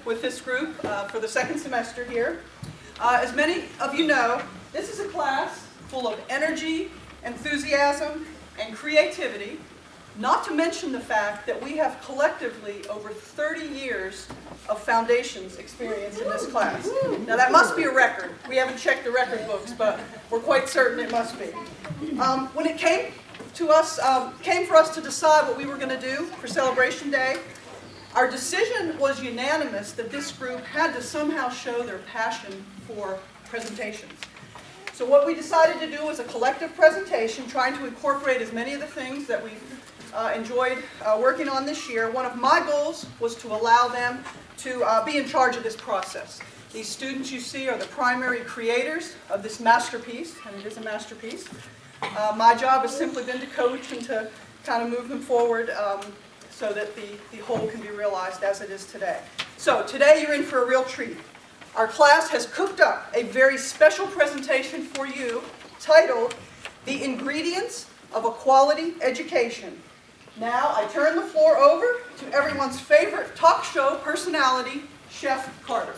with this group for the second semester here. As many of you know, this is a class full of energy, enthusiasm, and creativity, not to mention the fact that we have collectively over 30 years of foundations experience in this class. Now that must be a record. We haven't checked the record books, but we're quite certain it must be. When it came for us to decide what we were going to do for Celebration Day, our decision was unanimous that this group had to somehow show their passion for presentations. So what we decided to do was a collective presentation, trying to incorporate as many of the things that we've enjoyed working on this year. One of my goals was to allow them to be in charge of this process. These students you see are the primary creators of this masterpiece, and it is a masterpiece. My job has simply been to coach and to kind of move them forward so that the whole can be realized as it is today. So today you're in for a real treat. Our class has cooked up a very special presentation for you titled The Ingredients of a Quality Education. Now I turn the floor over to everyone's favorite talk show personality, Chef Carter.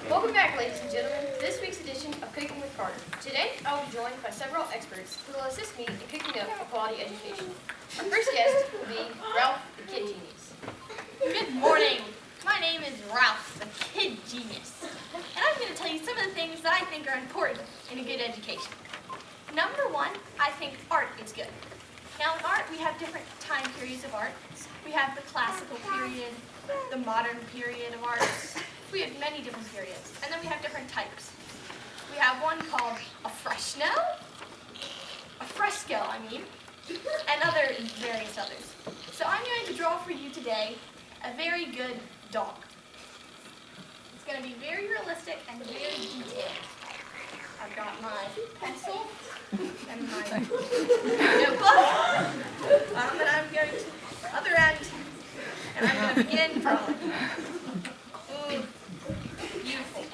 Welcome back, ladies and gentlemen, to this week's edition of Cooking with Carter. Today, I will be joined by several experts who will assist me in cooking up a quality education. Our first guest will be Ralph, the Kid Genius. Good morning. My name is Ralph, the Kid Genius, and I'm going to tell you some of the things that I think are important in a good education. Number one, I think art is good. Now in art, we have different time periods of art. We have the classical period, the modern period of art. We have many different periods, and then we have different types. We have one called a fresco, and other various others. So I'm going to draw for you today a very good dog. It's going to be very realistic and very detailed. I've got my pencil and my notebook, and I'm going to the other end, and I'm going to begin drawing. Ooh, beautiful.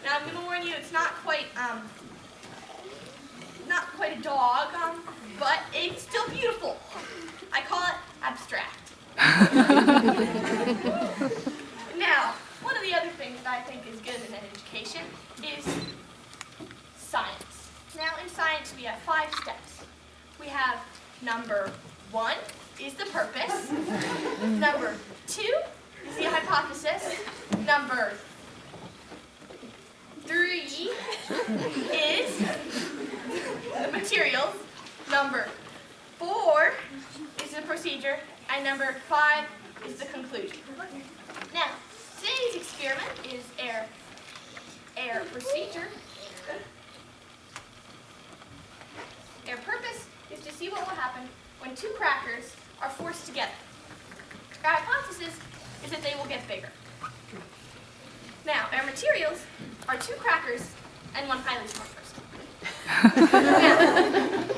Now I'm going to warn you, it's not quite a dog, but it's still beautiful. I call it abstract. Now, one of the other things that I think is good in an education is science. Now, in science, we have 5 steps. We have number 1 is the purpose. Number 2 is the hypothesis. Number 3 is the materials. Number 4 is the procedure. And number 5 is the conclusion. Now, today's experiment is air procedure. Air purpose is to see what will happen when 2 crackers are forced together. Our hypothesis is that they will get bigger. Now, our materials are 2 crackers and 1 highly smart person.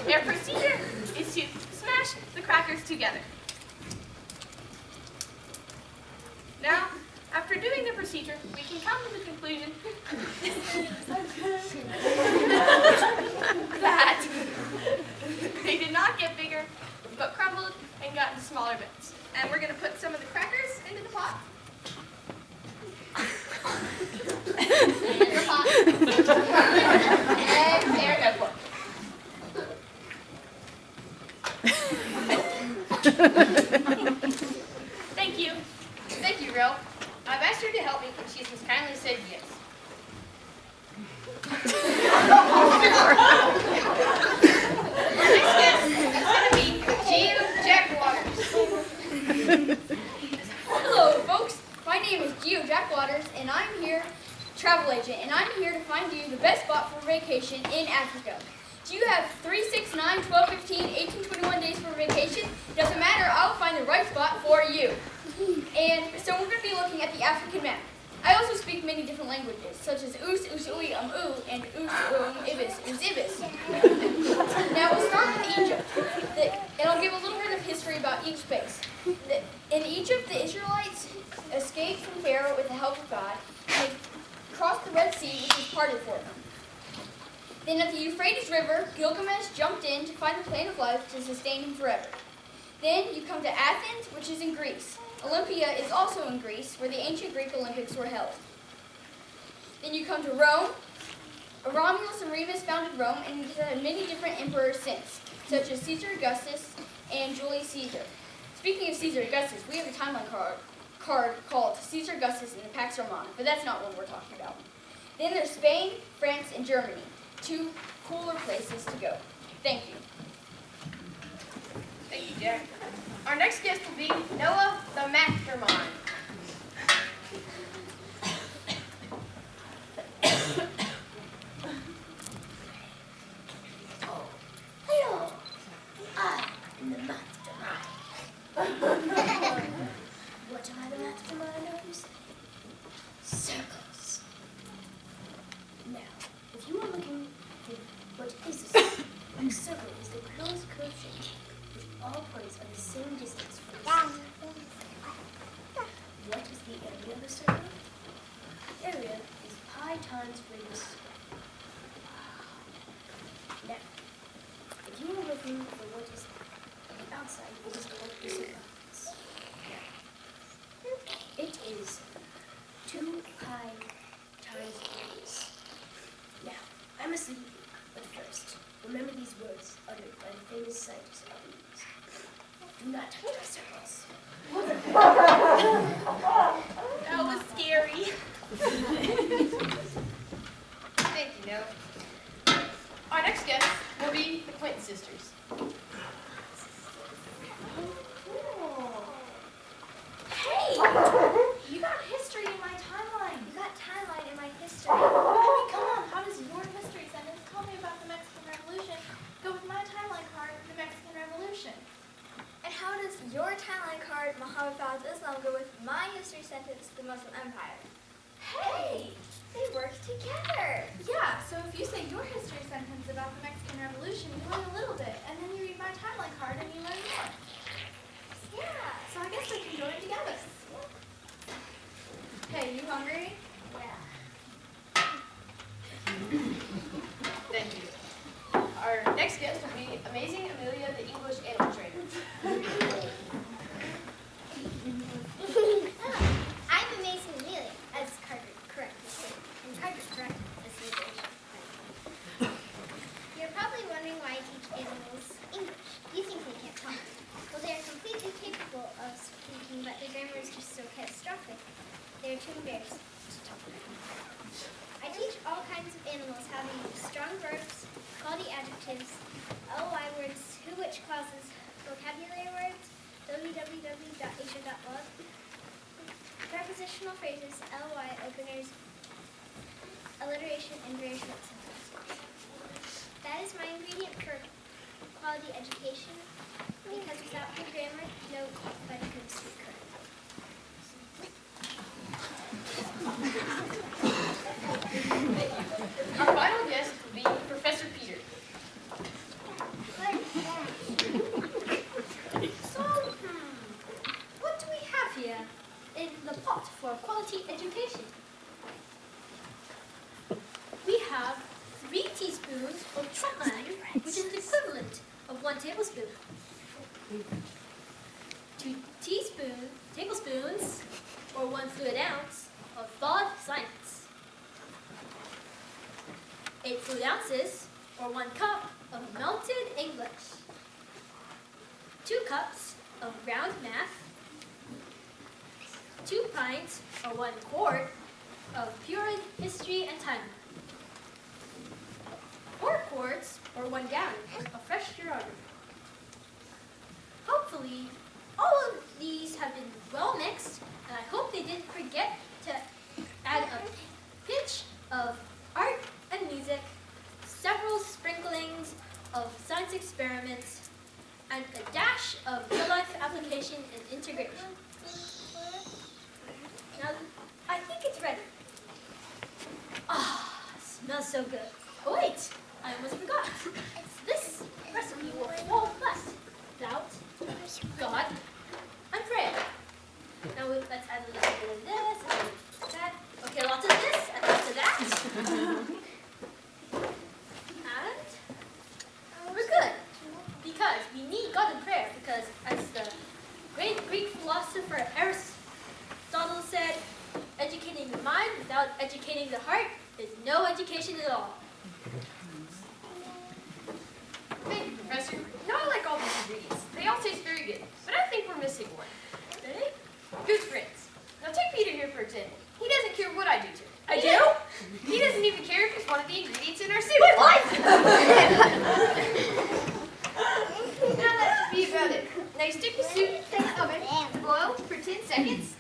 Now, our procedure is to smash the crackers together. Now, after doing the procedure, we can come to the conclusion that they did not get bigger, but crumbled and got into smaller bits. And we're going to put some of the crackers into the pot. And the pot. And there goes. Thank you. Thank you, Ralph. I've asked her to help me, and she has kindly said yes. Our next guest is going to be Jack Waters. Hello, folks. My name is Geo Jack Waters, and I'm here, travel agent, and I'm here to find you the best spot for vacation in Africa. Do you have 3, 6, 9, 12, 15, 18, 21 days for vacation? Doesn't matter, I'll find the right spot for you. And so we're going to be looking at the African map. I also speak many different languages, such as Oos, Oosui, Oo, and Oos, Ibis, Ibis. Now we'll start with Egypt, and I'll give a little bit of history about each place. In Egypt, the Israelites escaped from Pharaoh with the help of God, and they crossed the Red Sea, which was parted for them. Then at the Euphrates River, Gilgamesh jumped in to find the plant of life to sustain him forever. Then you come to Athens, which is in Greece. Olympia is also in Greece, where the ancient Greek Olympics were held. Then you come to Rome. Romulus and Remus founded Rome, and it has had many different emperors since, such as Caesar Augustus and Julius Caesar. Speaking of Caesar Augustus, we have a timeline card called Caesar Augustus in the Pax Romana, but that's not what we're talking about. Then there's Spain, France, and Germany, 2 cooler places to go. Thank you. Thank you, Jack. Our next guest will be Noah the Mastermind. Hello, I am the mastermind. What am I the mastermind of, you say? Circles. Now, if you are looking for what is a circle, a circle is the closed curved shape which all points are the same distance from the center. What is the area of a circle? The area is pi times radius. Now, if you are looking for what is on the outside, it is called the circumference. It is 2 pi times radius. Now, I must leave you, but first, remember these words uttered by the famous scientist Archimedes. Do not touch my circles. That was scary. Thank you, Noah. Our next guest will be the Clinton sisters. Hey! You got history in my timeline. You got timeline in my history. I mean, come on. How does your history sentence tell me about the Mexican Revolution go with my timeline card, the Mexican Revolution? And how does your timeline card, Muhammad follows Islam, go with my history sentence, the Muslim Empire? Hey! They work together. Yeah, so if you say your history sentence about the Mexican Revolution, you learn a little bit, and then you read my timeline card and you learn more. Yeah. So I guess they can join together. Hey, you hungry? Yeah. Thank you. Our next guest will be Amazing Amelia, the English animal trainer. I'm Amazing Amelia, as Carter correctly stated. And Carter correct as liberation. You're probably wondering why I teach animals English. You think they can't talk. Well, they are completely capable of speaking, but their grammar is just so catastrophic. They are too embarrassed to talk. I teach all kinds of animals how to use strong verbs, quality adjectives, LY words, who, which clauses, vocabulary words, www.asia.org, prepositional phrases, LY openers, alliteration, and very short sentences. That is my ingredient for quality education, because without good grammar, nobody could speak correctly. Our final guest will be Professor Peter. So, what do we have here in the pot for quality education? We have 3 teaspoons of tryptophan, which is the equivalent of 1 tablespoon. 2 tablespoons, or 1 fluid ounce, of thawed science. 8 fluid ounces, or 1 cup, of melted English. 2 cups of ground math. 2 pints, or 1 quart, of pure history and time. 4 quarts, or 1 gallon, of fresh geography. Hopefully, all of these have been well mixed, and I hope they didn't forget to add a pinch of art and music, several sprinklings of science experiments, and a dash of real-life application and integration. Now, I think it's ready. Ah, smells so good. Oh wait, I almost forgot. This recipe will fall fast without God and prayer. Now let's add a little bit of this and that. Okay, lots of this and lots of that. And we're good. Because we need God and prayer, because as the philosopher Aristotle said, educating the mind without educating the heart is no education at all. Thank you, Professor. Now I like all these ingredients. They all taste very good, but I think we're missing one. Really? Good friends. Now take Peter here, for example. He doesn't care what I do to him. I do? He doesn't even care if it's one of the ingredients in our soup. What? Now that should be about it. Now you stick the soup in the oven, boil for 10 seconds,